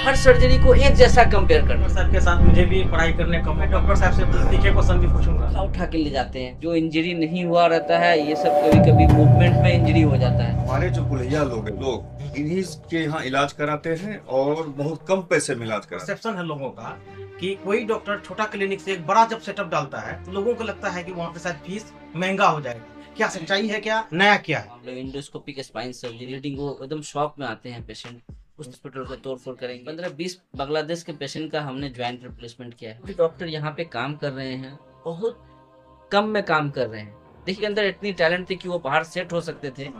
हर surgery को एक जैसा कंपेयर करना। डॉक्टर साहब के साथ मुझे भी पढ़ाई करने का, मैं डॉक्टर साहब से तीखे क्वेश्चन भी पूछूंगा। उठा के ले जाते हैं, जो इंजरी नहीं हुआ रहता है ये सब कभी कभी मूवमेंट में इंजरी हो जाता है। हमारे जो कुल्हिया लोग इन्हीं के यहाँ इलाज कराते हैं और बहुत कम पैसे में इलाज कराते हैं। परसेप्शन है लोगों का कि कोई डॉक्टर छोटा क्लिनिक से एक बड़ा जब सेटअप डालता है तो लोगों को लगता है कि वहाँ पे शायद फीस महंगा हो जाएगा। क्या सच्चाई है, क्या नया क्या है? हम लोग इंडोस्कोपिक स्पाइन सर्जरी रीडिंग को एकदम शॉक में आते हैं पेशेंट, उस हॉस्पिटल को तोड़फोड़ करेंगे। 15-20 बांग्लादेश के पेशेंट का हमने ज्वाइंट रिप्लेसमेंट किया है। डॉक्टर यहाँ पे काम कर रहे हैं, बहुत कम में काम कर रहे हैं। देखिए अंदर इतनी टैलेंट थी कि वो बाहर सेट हो सकते थे।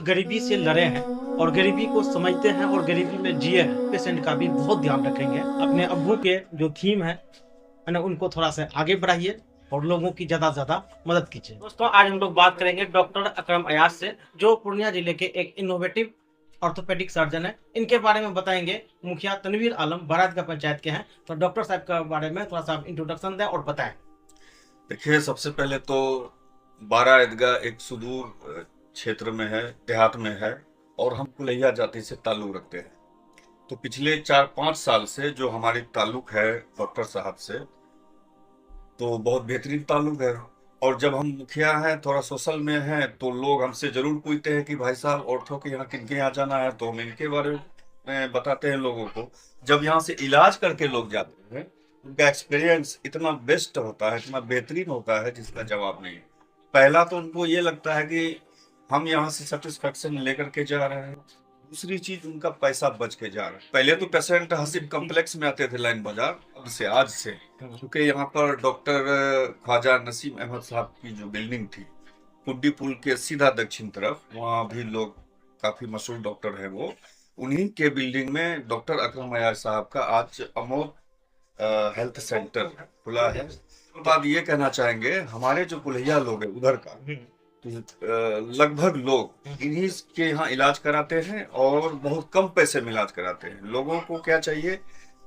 गरीबी से लड़े हैं और गरीबी को समझते हैं और गरीबी में जिए हैं। पेशेंट का भी बहुत ध्यान रखेंगे। अपने अब्बू के जो थीम है ना, उनको थोड़ा सा आगे बढ़ाइए और लोगों की ज्यादा से ज्यादा मदद कीजिए। दोस्तों, आज हम लोग बात करेंगे डॉक्टर अकरम अयाज से, जो पूर्णिया जिले के एक इनोवेटिव ऑर्थोपेडिक सर्जन है। इनके बारे में बताएंगे मुखिया तनवीर आलम, बरादगा पंचायत के हैं। तो डॉक्टर साहब के बारे में थोड़ा सा इंट्रोडक्शन दें और बताएं। देखिए, सबसे पहले तो बारा ईदगाह एक सुदूर क्षेत्र में है, देहात में है, और हम कुलैया जाति से ताल्लुक रखते हैं। तो पिछले 4-5 साल से जो हमारी ताल्लुक है डॉक्टर साहब से, तो बहुत बेहतरीन ताल्लुक है। और जब हम मुखिया हैं, थोड़ा सोशल में हैं, तो लोग हमसे जरूर पूछते हैं कि भाई साहब ऑर्थो के यहाँ किनके यहाँ जाना है, तो हम इनके बारे में बताते हैं लोगों को। जब यहाँ से इलाज करके लोग जाते हैं, उनका एक्सपीरियंस इतना बेस्ट होता है, इतना बेहतरीन होता है जिसका जवाब नहीं। पहला तो उनको ये लगता है कि हम यहाँ से सेटिस्फेक्शन लेकर के जा रहे हैं। दूसरी चीज, उनका पैसा बच के जा रहा है। पहले तो पेशेंट हसीब कॉम्प्लेक्स में आते थे लाइन बाजार, अब से आज से, क्योंकि यहाँ पर डॉक्टर ख्वाजा नसीम अहमद साहब की जो बिल्डिंग थी कुड्डी पुल के सीधा दक्षिण तरफ, वहाँ भी लोग काफी मशहूर डॉक्टर है वो, उन्हीं के बिल्डिंग में डॉक्टर अकरम अयाज साहब का आज अमोद हेल्थ सेंटर खुला है। तो आप ये कहना चाहेंगे, हमारे जो कुल्हिया लोग हैं उधर का, तो लगभग लोग इन्हीं के यहाँ इलाज कराते हैं और बहुत कम पैसे में इलाज कराते हैं। लोगों को क्या चाहिए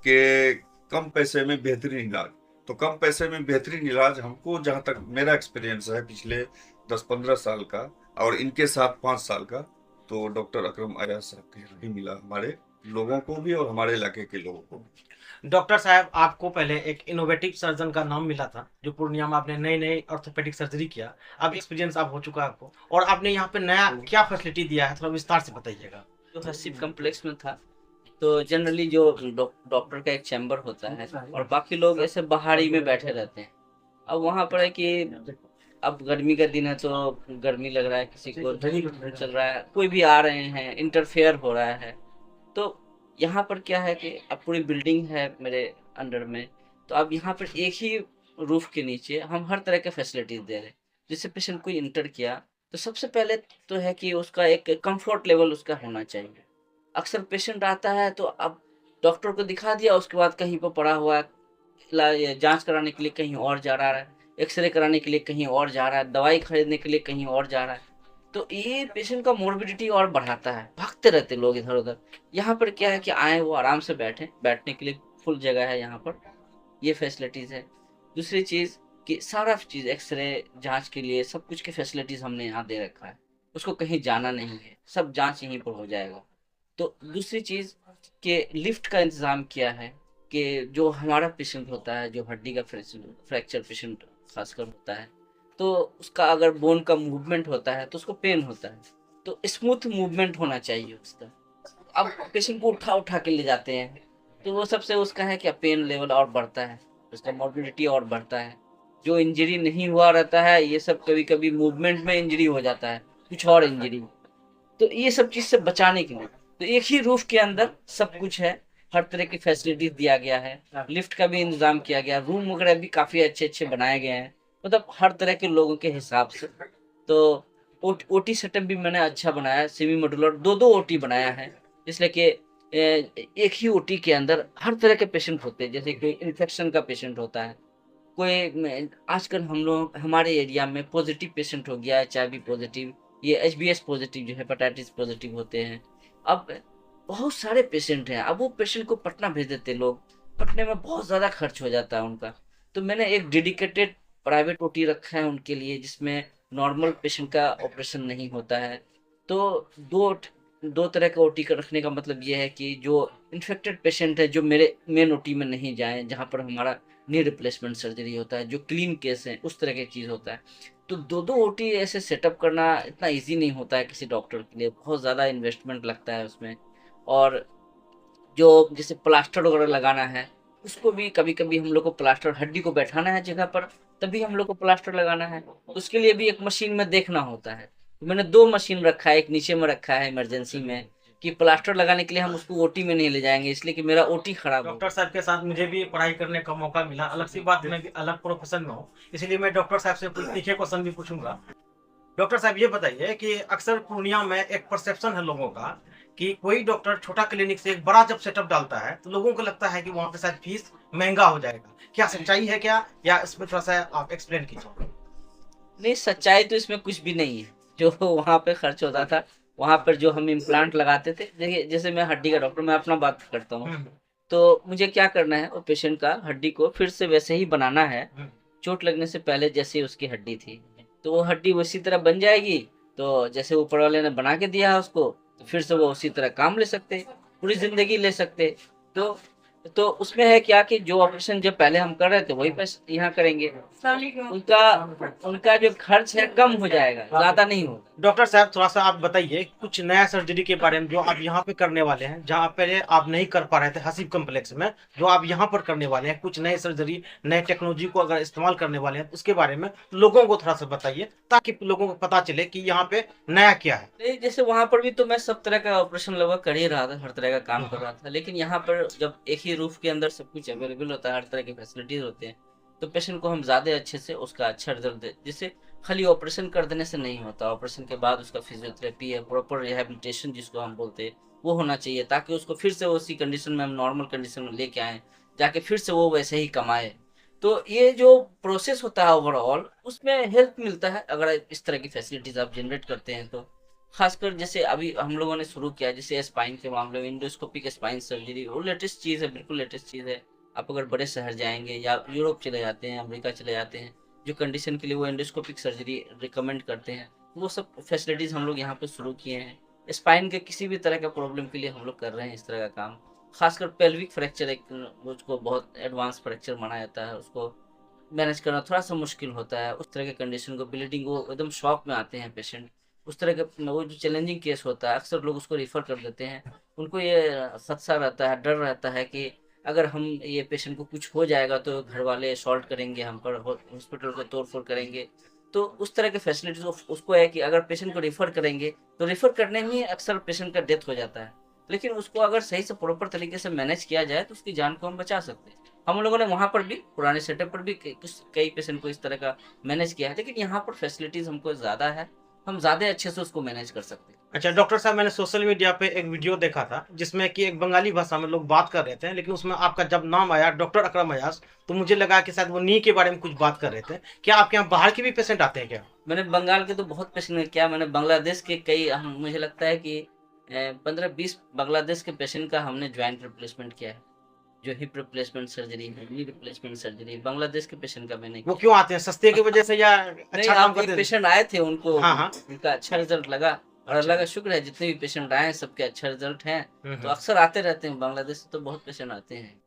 कि कम पैसे में बेहतरीन इलाज। तो कम पैसे में बेहतरीन इलाज हमको, जहाँ तक मेरा एक्सपीरियंस है पिछले 10-15 साल का और इनके साथ 5 साल का, तो डॉक्टर अकरम अयाज साहब के यहाँ ही मिला, हमारे लोगों को भी और हमारे इलाके के लोगों को भी। डॉक्टर साहब, आपको पहले एक इनोवेटिव सर्जन का नाम मिला था, जो पूर्णिया में आपने नई नई ऑर्थोपेडिक सर्जरी किया। अब एक्सपीरियंस आप हो चुका है आपको, और आपने यहाँ पे नया क्या फैसिलिटी दिया है, थोड़ा विस्तार से बताइएगा। जो हसीब कॉम्प्लेक्स में था, तो जनरली जो डॉक्टर का एक चैम्बर होता है और बाकी लोग ऐसे बाहरी में बैठे रहते हैं। अब वहाँ पर है कि अब गर्मी का दिन है तो गर्मी लग रहा है, किसी को चल रहा है, कोई भी आ रहे हैं, इंटरफेयर हो रहा है। तो यहाँ पर क्या है कि अब पूरी बिल्डिंग है मेरे अंडर में, तो अब यहाँ पर एक ही रूफ के नीचे हम हर तरह के फैसिलिटीज दे रहे हैं। जिससे पेशेंट कोई इंटर किया तो सबसे पहले तो है कि उसका एक कंफर्ट लेवल उसका होना चाहिए। अक्सर पेशेंट आता है तो अब डॉक्टर को दिखा दिया, उसके बाद कहीं पर पड़ा हुआ है, जांच कराने के लिए कहीं और जा रहा है, एक्सरे कराने के लिए कहीं और जा रहा है, दवाई खरीदने के लिए कहीं और जा रहा है। तो ये पेशेंट का मोर्बिडिटी और बढ़ाता है, भागते रहते लोग इधर उधर। यहाँ पर क्या है कि आए वो आराम से बैठे, बैठने के लिए फुल जगह है यहाँ पर, ये फैसिलिटीज़ है। दूसरी चीज़ कि सारा चीज़ एक्सरे जांच के लिए सब कुछ की फैसिलिटीज़ हमने यहाँ दे रखा है, उसको कहीं जाना नहीं है, सब जांच यहीं पर हो जाएगा। तो दूसरी चीज़ कि लिफ्ट का इंतज़ाम किया है कि जो हमारा पेशेंट होता है, जो हड्डी का फ्रैक्चर पेशेंट खासकर होता है, तो उसका अगर बोन का मूवमेंट होता है तो उसको पेन होता है, तो स्मूथ मूवमेंट होना चाहिए उसका। अब पेशेंट को उठा उठा के ले जाते हैं, तो वो सबसे उसका है क्या, पेन लेवल और बढ़ता है, उसका मॉर्बिडिटी और बढ़ता है। जो इंजरी नहीं हुआ रहता है ये सब कभी कभी मूवमेंट में इंजरी हो जाता है, कुछ और इंजरी। तो ये सब चीज़ से बचाने के लिए तो एक ही रूफ के अंदर सब कुछ है, हर तरह की फैसिलिटीज दिया गया है, लिफ्ट का भी इंतजाम किया गया, रूम वगैरह भी काफ़ी अच्छे अच्छे बनाए गए हैं, मतलब हर तरह के लोगों के हिसाब से। तो ओटी सेटअप भी मैंने अच्छा बनाया, सेमी मॉड्यूलर 2-2 ओटी बनाया है, इसलिए कि एक ही ओटी के अंदर हर तरह के पेशेंट होते हैं। जैसे कोई इन्फेक्शन का पेशेंट होता है, कोई आजकल हम लोग हमारे एरिया में पॉजिटिव पेशेंट हो गया है, HIV पॉजिटिव, ये HBS पॉजिटिव जो हेपेटाइटिस पॉजिटिव होते हैं। अब बहुत सारे पेशेंट हैं, अब वो पेशेंट को पटना भेज देते लोग, पटने में बहुत ज़्यादा खर्च हो जाता है उनका। तो मैंने एक डेडिकेटेड प्राइवेट ओटी रखा है उनके लिए, जिसमें नॉर्मल पेशेंट का ऑपरेशन नहीं होता है। तो दो दो तरह का ओटी का रखने का मतलब ये है कि जो इन्फेक्टेड पेशेंट है जो मेरे मेन ओटी में नहीं जाए, जहाँ पर हमारा नी रिप्लेसमेंट सर्जरी होता है, जो क्लीन केस है उस तरह की चीज़ होता है। तो दो दो ओटी ऐसे सेटअप करना इतना इजी नहीं होता है किसी डॉक्टर के लिए, बहुत ज़्यादा इन्वेस्टमेंट लगता है उसमें। और जो जैसे प्लास्टर वगैरह लगाना है, उसको भी कभी कभी हम लोग को प्लास्टर हड्डी को बैठाना है जगह पर, तभी हम लोग को प्लास्टर लगाना है, उसके लिए भी एक मशीन में देखना होता है। तो मैंने 2 मशीन रखा है, एक नीचे में रखा है इमरजेंसी में, कि प्लास्टर लगाने के लिए हम उसको ओटी में नहीं ले जाएंगे इसलिए कि मेरा ओटी खराब हो। डॉक्टर साहब के साथ मुझे भी पढ़ाई करने का मौका मिला, अलग सी बात, मैं भी अलग प्रोफेशन में हूँ, इसलिए मैं डॉक्टर साहब से कुछ तीखे क्वेश्चन भी पूछूंगा। डॉक्टर साहब ये बताइए कि अक्सर पूर्णिया में एक परसेप्शन है लोगों का कि कोई डॉक्टर छोटा क्लिनिक से एक बड़ा जब सेटअप डालता है तो लोगों को लगता है कि वहाँ पे शायद फीस महंगा हो जाएगा, क्या सच्चाई है क्या, या इसमें थोड़ा सा आप एक्सप्लेन कीजिए। नहीं, सच्चाई तो इसमें कुछ भी नहीं है। जो वहाँ पे खर्च होता था, वहाँ पर जो हम इम्प्लांट लगाते थे, देखिए जैसे मैं हड्डी का डॉक्टर, मैं अपना बात करता हूँ, तो मुझे क्या करना है, वो पेशेंट का हड्डी को फिर से वैसे ही बनाना है, चोट लगने से पहले जैसे उसकी हड्डी थी, तो वो हड्डी उसी तरह बन जाएगी। तो जैसे ऊपर वाले ने बना के दिया है उसको, तो फिर से वो उसी तरह काम ले सकते, पूरी जिंदगी ले सकते। तो उसमें है क्या कि जो ऑपरेशन जब पहले हम कर रहे थे वही पैसे यहाँ करेंगे, उनका उनका जो खर्च है कम हो जाएगा, ज्यादा नहीं होगा। डॉक्टर साहब थोड़ा सा आप बताइए कुछ नया सर्जरी के बारे में जो आप यहाँ पे करने वाले हैं, जहाँ पहले आप नहीं कर पा रहे थे हसीब कॉम्प्लेक्स में, जो आप यहाँ पर करने वाले हैं, कुछ नए सर्जरी नए टेक्नोलॉजी को अगर इस्तेमाल करने वाले हैं, उसके बारे में लोगों को थोड़ा सा बताइए ताकि लोगों को पता चले कि यहाँ पे नया क्या है। नहीं, जैसे वहां पर भी तो मैं सब तरह का ऑपरेशन लगभग कर ही रहा था, हर तरह का काम कर रहा था, लेकिन यहाँ पर जब एक ही रूफ के अंदर सब कुछ अवेलेबल होता है, हर तरह की फैसिलिटीज होते हैं, तो पेशेंट को हम ज्यादा अच्छे से उसका अच्छा रिजल्ट दे। जैसे खाली ऑपरेशन कर देने से नहीं होता, ऑपरेशन के बाद उसका फिजियोथेरेपी है, प्रॉपर रिहेबिलिटेशन जिसको हम बोलते हैं, वो होना चाहिए, ताकि उसको फिर से उसी कंडीशन में हम नॉर्मल कंडीशन में लेके आए, जाके फिर से वो वैसे ही कमाए। तो ये जो प्रोसेस होता है ओवरऑल, उसमें हेल्प मिलता है अगर इस तरह की फैसिलिटीज आप जनरेट करते हैं। तो खासकर जैसे अभी हम लोगों ने शुरू किया, जैसे स्पाइन के मामले में इंडोस्कोपिक स्पाइन सर्जरी, वो लेटेस्ट चीज़ है, बिल्कुल लेटेस्ट चीज़ है। आप अगर बड़े शहर जाएंगे या यूरोप चले जाते हैं, अमेरिका चले जाते हैं, जो कंडीशन के लिए वो एंडोस्कोपिक सर्जरी रिकमेंड करते हैं, वो सब फैसिलिटीज़ हम लोग यहाँ पे शुरू किए हैं। स्पाइन के किसी भी तरह का प्रॉब्लम के लिए हम लोग कर रहे हैं इस तरह का काम। खासकर पेल्विक फ्रैक्चर, एक उसको बहुत एडवांस फ्रैक्चर माना जाता है, उसको मैनेज करना थोड़ा सा मुश्किल होता है। उस तरह के कंडीशन को, ब्लीडिंग, वो एकदम शॉक में आते हैं पेशेंट, उस तरह का वो जो चैलेंजिंग केस होता है, अक्सर लोग उसको रिफ़र कर देते हैं। उनको ये खदशा रहता है, डर रहता है कि अगर हम ये पेशेंट को कुछ हो जाएगा तो घर वाले असॉल्ट करेंगे हम पर, हॉस्पिटल को तोड़ फोड़ करेंगे। तो उस तरह के फैसिलिटीज उसको है कि अगर पेशेंट को रिफ़र करेंगे तो रिफ़र करने में अक्सर पेशेंट का डेथ हो जाता है, लेकिन उसको अगर सही से प्रॉपर तरीके से मैनेज किया जाए तो उसकी जान को हम बचा सकते हैं। हम लोगों ने वहाँ पर भी, पुराने सेटअप पर भी कई पेशेंट को इस तरह का मैनेज किया है, लेकिन यहाँ पर फैसिलिटीज़ हमको ज़्यादा है, हम ज़्यादा अच्छे से उसको मैनेज कर सकते हैं। अच्छा डॉक्टर साहब, मैंने सोशल मीडिया पे एक वीडियो देखा था जिसमें कि एक बंगाली भाषा में लोग बात कर रहे थे, लेकिन उसमें आपका जब नाम आया डॉक्टर अकरम अयाज, तो मुझे लगा कि शायद वो नी के बारे में कुछ बात कर रहे थे। क्या आपके यहाँ बाहर के भी पेशेंट आते हैं क्या? मैंने बंगाल के तो बहुत पेशेंट किया, मैंने बांग्लादेश के कई, मुझे लगता है कि 15-20 बांग्लादेश के पेशेंट का हमने ज्वाइंट रिप्लेसमेंट किया है। जो हिप रिप्लेसमेंट सर्जरी है, नी रिप्लेसमेंट सर्जरी, बांग्लादेश के पेशेंट का मैंने वो किया। क्यों आते हैं, सस्ते की वजह से या नहीं, अच्छा काम आप करते एक हैं? पेशेंट आए थे, उनको हाँ। उनका अच्छा रिजल्ट लगा, और अच्छा। अल्लाह का शुक्र है जितने भी पेशेंट आए हैं सबके अच्छा रिजल्ट हैं। तो हम्म। अक्सर आते रहते हैं, बांग्लादेश से तो बहुत पेशेंट आते हैं।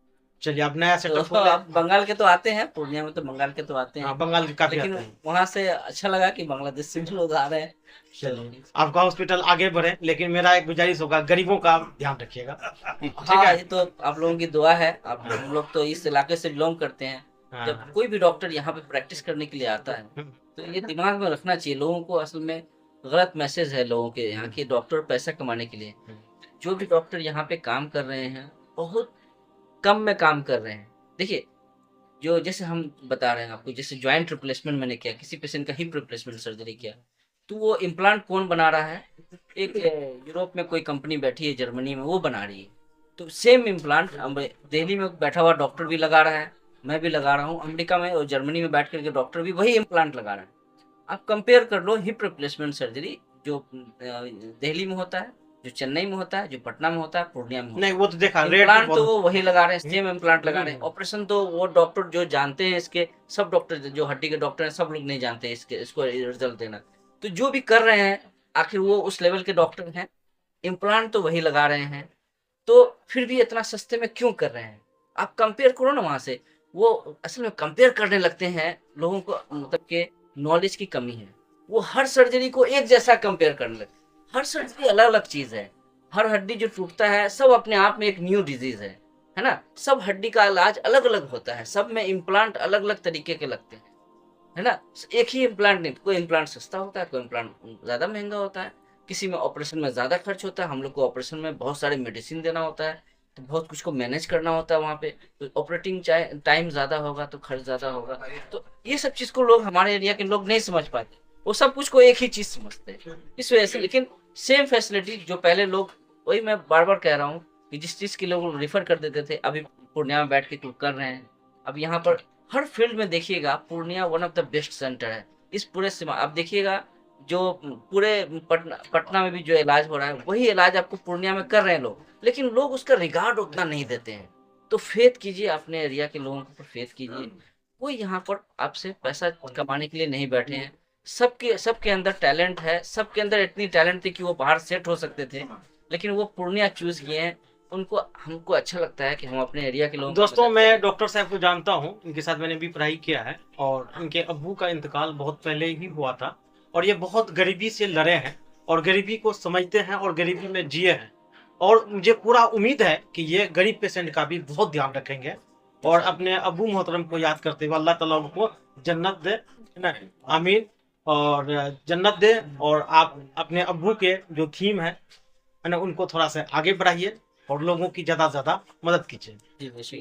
चलिए, आप नया तो सेटअप अब बंगाल के तो आते हैं, पूर्णिया में तो बंगाल के तो आते हैं, हाँ, बंगाल के काफी लेकिन आते हैं। वहां से अच्छा लगा कि बांग्लादेश से भी लोग आ रहे हैं। चलिए, आपका हॉस्पिटल आगे बढ़े, लेकिन मेरा एक गुजारिश होगा, गरीबों का ध्यान रखिएगा। ठीक हाँ, है। ये तो आप लोगों की दुआ है। आप हम लोग तो इस इलाके से बिलोंग करते हैं। हाँ। जब कोई भी डॉक्टर यहाँ पे प्रैक्टिस करने के लिए आता है तो ये दिमाग में रखना चाहिए लोगों को, असल में गलत मैसेज है लोगों के यहाँ के, डॉक्टर पैसा कमाने के लिए। जो भी डॉक्टर यहाँ पे काम कर रहे हैं बहुत कम में काम कर रहे हैं। देखिए, जो जैसे हम बता रहे हैं आपको, जैसे ज्वाइंट रिप्लेसमेंट मैंने किया, किसी पेशेंट का हिप रिप्लेसमेंट सर्जरी किया, तो वो इम्प्लांट कौन बना रहा है? एक यूरोप में कोई कंपनी बैठी है, जर्मनी में, वो बना रही है। तो सेम इम्प्लांट दिल्ली में बैठा हुआ डॉक्टर भी लगा रहा है, मैं भी लगा रहा हूँ, अमेरिका में और जर्मनी में बैठ करके डॉक्टर भी वही इम्प्लांट लगा रहा है। आप कंपेयर कर लो, हिप रिप्लेसमेंट सर्जरी जो दिल्ली में होता है, जो चेन्नई में होता है, जो पटना में होता है, पूर्णिया में होता नहीं, वो तो देखा, है, रेट इम्प्लांट तो बहुत। वो वही लगा रहे हैं, सेम इम्प्लांट लगा रहे हैं। ऑपरेशन तो वो डॉक्टर जो जानते हैं इसके, सब डॉक्टर जो हड्डी के डॉक्टर हैं सब लोग नहीं जानते इसके, इसको रिजल्ट देना। तो जो भी कर रहे हैं आखिर वो उस लेवल के डॉक्टर हैं, इम्प्लांट तो वही लगा रहे हैं। तो फिर भी इतना सस्ते में क्यों कर रहे हैं? आप कंपेयर करो ना वहाँ से। वो असल में कंपेयर करने लगते हैं, लोगों को मतलब के नॉलेज की कमी है। वो हर सर्जरी को एक जैसा कंपेयर करने लगते हैं। हर सर्जरी अलग-अलग चीज़ है। हर हड्डी जो टूटता है सब अपने आप में एक न्यू डिजीज़ है ना? सब हड्डी का इलाज अलग-अलग होता है। सब में इम्प्लांट अलग-अलग तरीके के लगते हैं, है ना? एक ही इम्प्लांट नहीं, कोई इम्प्लांट सस्ता होता है, कोई इम्प्लांट ज़्यादा महँगा होता है। किसी में ऑपरेशन में ज़्यादा खर्च होता है, हम लोग को ऑपरेशन में बहुत सारे मेडिसिन देना होता है, तो बहुत कुछ को मैनेज करना होता है वहाँ पे। तो ऑपरेटिंग टाइम ज़्यादा होगा तो खर्च ज़्यादा होगा। तो ये सब चीज़ को लोग, हमारे एरिया के लोग नहीं समझ पाते। वो सब कुछ को एक ही चीज़ समझते हैं। इस वजह से लेकिन सेम फैसिलिटी जो पहले लोग, वही मैं बार-बार कह रहा हूँ कि जिस चीज़ के लोग रेफ़र कर देते थे, अभी पूर्णिया में बैठ के कर रहे हैं। अब यहाँ पर हर फील्ड में देखिएगा Purnia one of the best centre है। इस पूरे सीमा आप देखिएगा, जो पूरे पटना में भी जो इलाज हो रहा है, वही इलाज आपको पूर्णिया में कर रहे हैं लोग, लेकिन लोग उसका रिगार्ड उतना नहीं देते हैं। तो फेथ कीजिए, अपने एरिया के लोगों पर फेथ कीजिए। कोई यहाँ पर आपसे पैसा कमाने के लिए नहीं बैठे हैं। सबके अंदर टैलेंट है, सबके अंदर इतनी टैलेंट थी कि वो बाहर सेट हो सकते थे, लेकिन वो पूर्णिया चूज़ किए हैं। उनको, हमको अच्छा लगता है कि हम अपने एरिया के लोगों को दोस्तों, बताते मैं हैं। डॉक्टर साहब को जानता हूँ, इनके साथ मैंने भी पढ़ाई किया है और इनके अब्बू का इंतकाल बहुत पहले ही हुआ था और ये बहुत गरीबी से लड़े हैं और गरीबी को समझते हैं और गरीबी में जिए हैं। और मुझे पूरा उम्मीद है कि ये गरीब पेशेंट का भी बहुत ध्यान रखेंगे और अपने अब्बू मोहतरम को याद करते हुए अल्लाह ताला उनको जन्नत दे, है ना? आमीन। और जन्नत दे। और आप अपने अब्बू के जो थीम है ना, उनको थोड़ा सा आगे बढ़ाइए और लोगों की ज़्यादा से ज़्यादा मदद कीजिए। जी, बेशक।